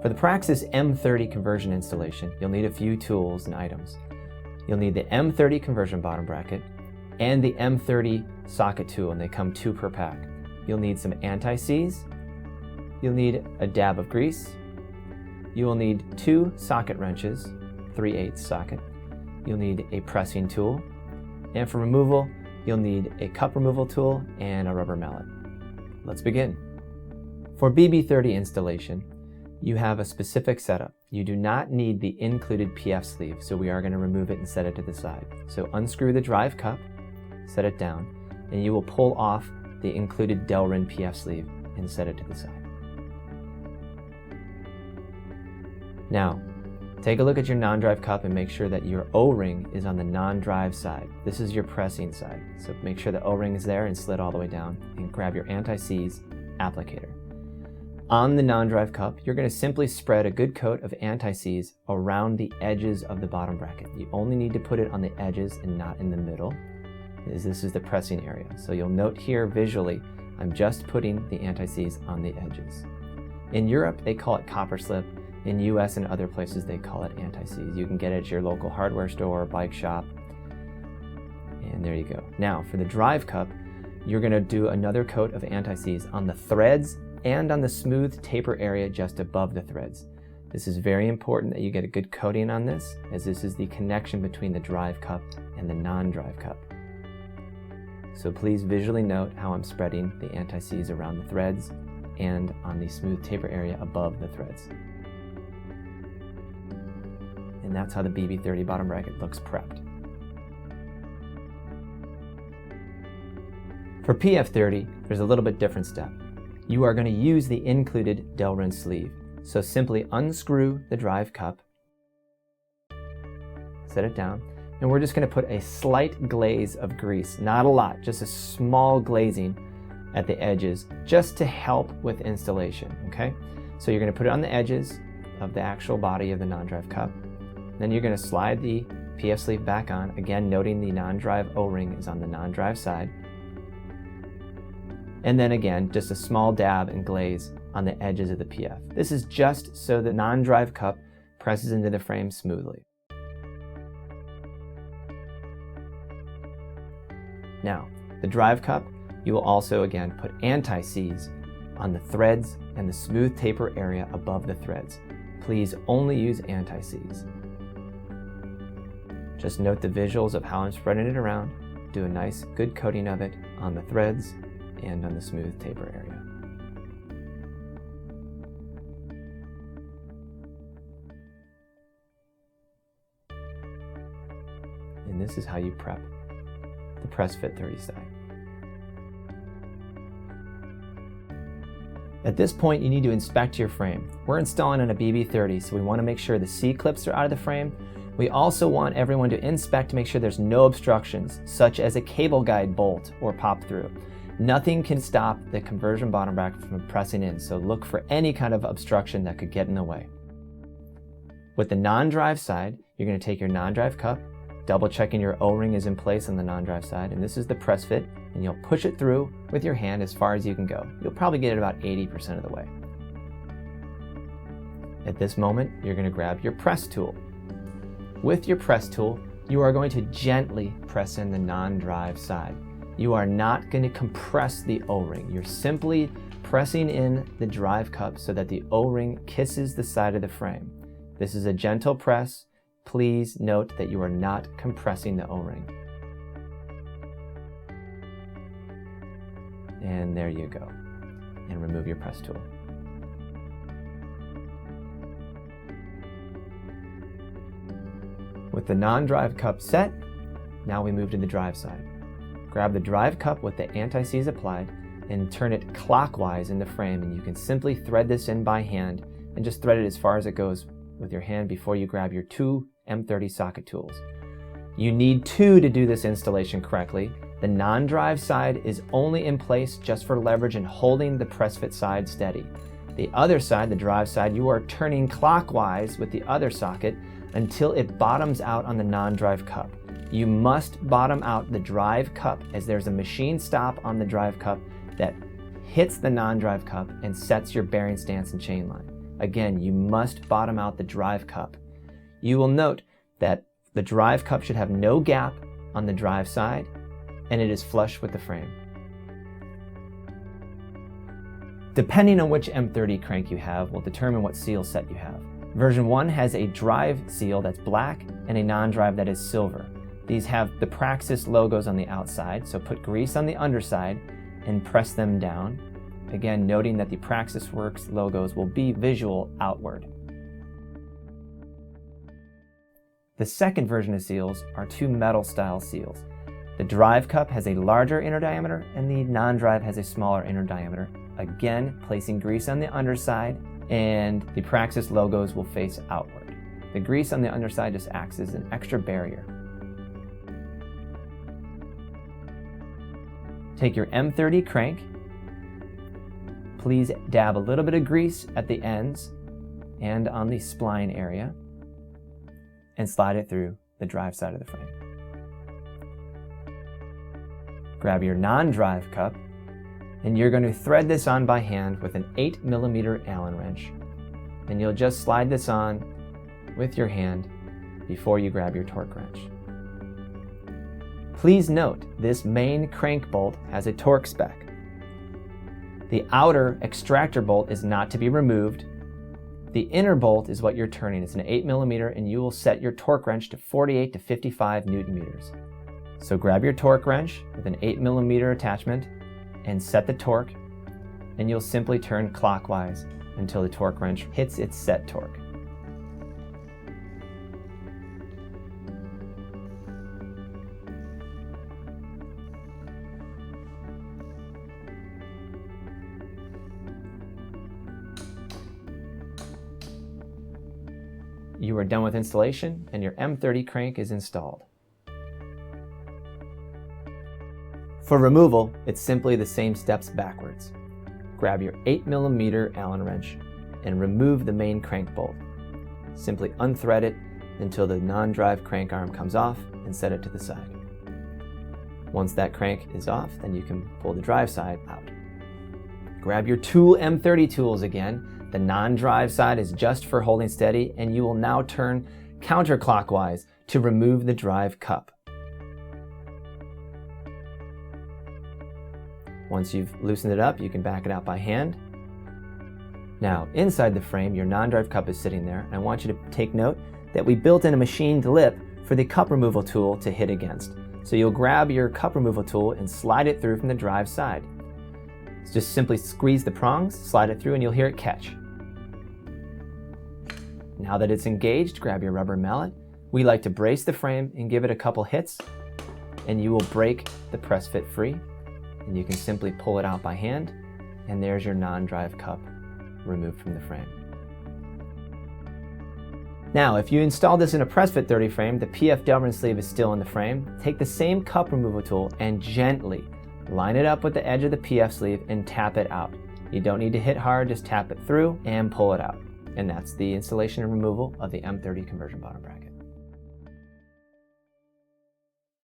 For the Praxis M30 conversion installation, you'll need a few tools and items. You'll need the M30 conversion bottom bracket and the M30 socket tool, and they come 2 per pack. You'll need some anti-seize. You'll need a dab of grease. You will need 2 socket wrenches, 3/8 socket. You'll need a pressing tool. And for removal, you'll need a cup removal tool and a rubber mallet. Let's begin. For BB30 installation, you have a specific setup. You do not need the included PF sleeve, so we are going to remove it and set it to the side. So unscrew the drive cup, set it down, and you will pull off the included Delrin PF sleeve and set it to the side. Now, take a look at your non-drive cup and make sure that your O-ring is on the non-drive side. This is your pressing side, so make sure the O-ring is there and slid all the way down, and grab your anti-seize applicator. On the non-drive cup, you're going to simply spread a good coat of anti-seize around the edges of the bottom bracket. You only need to put it on the edges and not in the middle, as this is the pressing area. So you'll note here visually, I'm just putting the anti-seize on the edges. In Europe, they call it copper slip. In US and other places, they call it anti-seize. You can get it at your local hardware store, bike shop, and there you go. Now, for the drive cup, you're going to do another coat of anti-seize on the threads and on the smooth taper area just above the threads. This is very important that you get a good coating on this, as this is the connection between the drive cup and the non-drive cup. So please visually note how I'm spreading the anti-seize around the threads and on the smooth taper area above the threads. And that's how the BB30 bottom bracket looks prepped. For PF30, there's a little bit different step. You are going to use the included Delrin sleeve. So simply unscrew the drive cup, set it down, and we're just going to put a slight glaze of grease, not a lot, just a small glazing at the edges, just to help with installation, okay? So you're going to put it on the edges of the actual body of the non-drive cup. Then you're going to slide the PF sleeve back on, again noting the non-drive O-ring is on the non-drive side. And then again, just a small dab and glaze on the edges of the PF. This is just so the non-drive cup presses into the frame smoothly. Now, the drive cup, you will also again put anti-seize on the threads and the smooth taper area above the threads. Please only use anti-seize. Just note the visuals of how I'm spreading it around. Do a nice good coating of it on the threads and on the smooth taper area. And this is how you prep the Press Fit 30 side. At this point, you need to inspect your frame. We're installing on a BB30, so we want to make sure the C-clips are out of the frame. We also want everyone to inspect to make sure there's no obstructions, such as a cable guide bolt or pop through. Nothing can stop the conversion bottom bracket from pressing in, so look for any kind of obstruction that could get in the way. With the non-drive side, you're going to take your non-drive cup, double checking your O-ring is in place on the non-drive side, and this is the press fit, and you'll push it through with your hand as far as you can go. You'll probably get it about 80% of the way. At this moment, you're going to grab your press tool. With your press tool, you are going to gently press in the non-drive side. You are not going to compress the O-ring. You're simply pressing in the drive cup so that the O-ring kisses the side of the frame. This is a gentle press. Please note that you are not compressing the O-ring. And there you go. And remove your press tool. With the non-drive cup set, now we move to the drive side. Grab the drive cup with the anti-seize applied and turn it clockwise in the frame, and you can simply thread this in by hand and just thread it as far as it goes with your hand before you grab your 2 M30 socket tools. You need 2 to do this installation correctly. The non-drive side is only in place just for leverage and holding the press fit side steady. The other side, the drive side, you are turning clockwise with the other socket until it bottoms out on the non-drive cup. You must bottom out the drive cup, as there's a machine stop on the drive cup that hits the non-drive cup and sets your bearing stance and chain line. Again, you must bottom out the drive cup. You will note that the drive cup should have no gap on the drive side, and it is flush with the frame. Depending on which M30 crank you have will determine what seal set you have. Version 1 has a drive seal that's black and a non-drive that is silver. These have the Praxis logos on the outside, so put grease on the underside and press them down. Again, noting that the Praxis Works logos will be visual outward. The second version of seals are two metal style seals. The drive cup has a larger inner diameter and the non-drive has a smaller inner diameter. Again, placing grease on the underside and the Praxis logos will face outward. The grease on the underside just acts as an extra barrier. Take your M30 crank. Please dab a little bit of grease at the ends and on the spline area and slide it through the drive side of the frame. Grab your non-drive cup and you're going to thread this on by hand with an 8mm Allen wrench. And you'll just slide this on with your hand before you grab your torque wrench. Please note, this main crank bolt has a torque spec. The outer extractor bolt is not to be removed. The inner bolt is what you're turning. It's an 8mm and you will set your torque wrench to 48 to 55 Newton meters. So grab your torque wrench with an 8mm attachment and set the torque, and you'll simply turn clockwise until the torque wrench hits its set torque. You are done with installation and your M30 crank is installed. For removal, it's simply the same steps backwards. Grab your 8mm Allen wrench and remove the main crank bolt. Simply unthread it until the non-drive crank arm comes off and set it to the side. Once that crank is off, then you can pull the drive side out. Grab your tool M30 tools again. The non-drive side is just for holding steady, and you will now turn counterclockwise to remove the drive cup. Once you've loosened it up, you can back it out by hand. Now, inside the frame, your non-drive cup is sitting there. I want you to take note that we built in a machined lip for the cup removal tool to hit against. So you'll grab your cup removal tool and slide it through from the drive side. So just simply squeeze the prongs, slide it through, and you'll hear it catch. Now that it's engaged, grab your rubber mallet. We like to brace the frame and give it a couple hits, and you will break the press fit free. And you can simply pull it out by hand, and there's your non-drive cup removed from the frame. Now, if you install this in a press fit 30 frame, the PF Delrin sleeve is still in the frame. Take the same cup removal tool and gently line it up with the edge of the PF sleeve and tap it out. You don't need to hit hard, just tap it through and pull it out. And that's the installation and removal of the M30 conversion bottom bracket.